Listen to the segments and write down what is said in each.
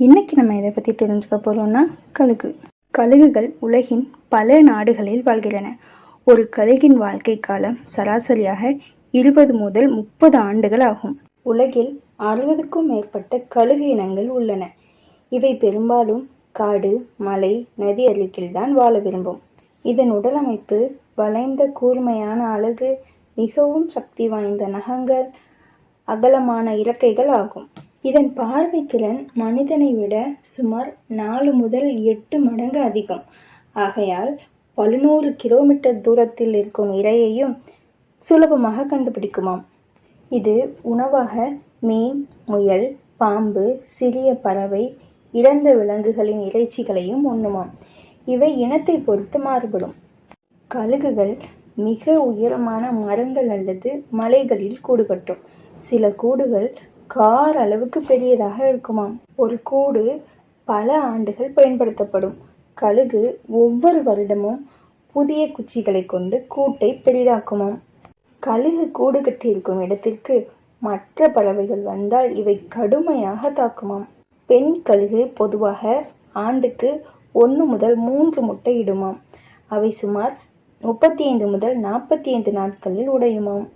இன்னைக்கு நம்ம இதை பற்றி தெரிஞ்சுக்க போகிறோம்னா கழுகுகள் உலகின் பல நாடுகளில் வாழ்கின்றன. ஒரு கழுகின் வாழ்க்கை காலம் சராசரியாக 20 முதல் 30 ஆண்டுகள் ஆகும். உலகில் 60க்கும் மேற்பட்ட கழுகு இனங்கள் உள்ளன. இவை பெரும்பாலும் காடு, மலை, நதி அருகில்தான் வாழ விரும்பும். இதன் உடலமைப்பு வளைந்த கூர்மையான அலகு, மிகவும் சக்தி வாய்ந்த நகங்கள், அகலமான இறக்கைகள் ஆகும். இதன் பார்வை திறன் மனிதனை விட சுமார் 4 முதல் 8 மடங்கு அதிகம். ஆகையால் 11 கிலோமீட்டர் தூரத்தில் இருக்கும் இரையையும் சுலபமாக கண்டுபிடிக்குமாம். இது உணவாக மீன், முயல், பாம்பு, சிறிய பறவை, இறந்த விலங்குகளின் இறைச்சிகளையும் உண்ணுமாம். இவை இனத்தை பொறுத்து மாறுபடும். கழுகுகள் மிக உயரமான மரங்கள் அல்லது மலைகளில் கூடு கட்டும். சில கூடுகள் கார் அளவுக்கு பெரியதாக இருக்குமாம். ஒரு கூடு பல ஆண்டுகள் பயன்படுத்தப்படும். கழுகு ஒவ்வொரு வருடமும் புதிய குச்சிகளை கொண்டு கூட்டை பெரிதாக்குமாம். கழுகு கூடு கட்டியிருக்கும் இடத்திற்கு மற்ற பறவைகள் வந்தால் இவை கடுமையாக தாக்குமாம். பெண் கழுகு பொதுவாக ஆண்டுக்கு 1 முதல் 3 முட்டை இடுமாம். அவை சுமார் 35 முதல் 45 நாட்களில் உடையுமாம்.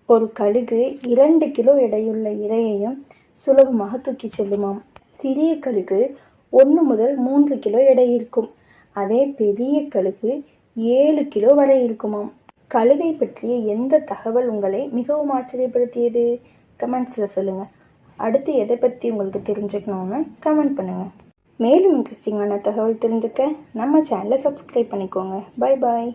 ஒரு கழுகு 2 கிலோ எடையுள்ள இரையையும் சுலபமாக தூக்கி செல்லுமாம். சிறிய கழுகு 1 முதல் 3 கிலோ எடை இருக்கும். அதே பெரிய கழுகு 7 கிலோ வரை இருக்குமாம். கழுகை பற்றிய எந்த தகவல் உங்களை மிகவும் ஆச்சரியப்படுத்தியது? கமெண்ட்ஸில் சொல்லுங்கள். அடுத்து எதை பற்றி உங்களுக்கு தெரிஞ்சுக்கணும்னு கமெண்ட் பண்ணுங்கள். மேலும் இன்ட்ரெஸ்டிங்கான தகவல் தெரிஞ்சுக்க நம்ம சேனலை சப்ஸ்கிரைப் பண்ணிக்கோங்க. பாய் பாய்.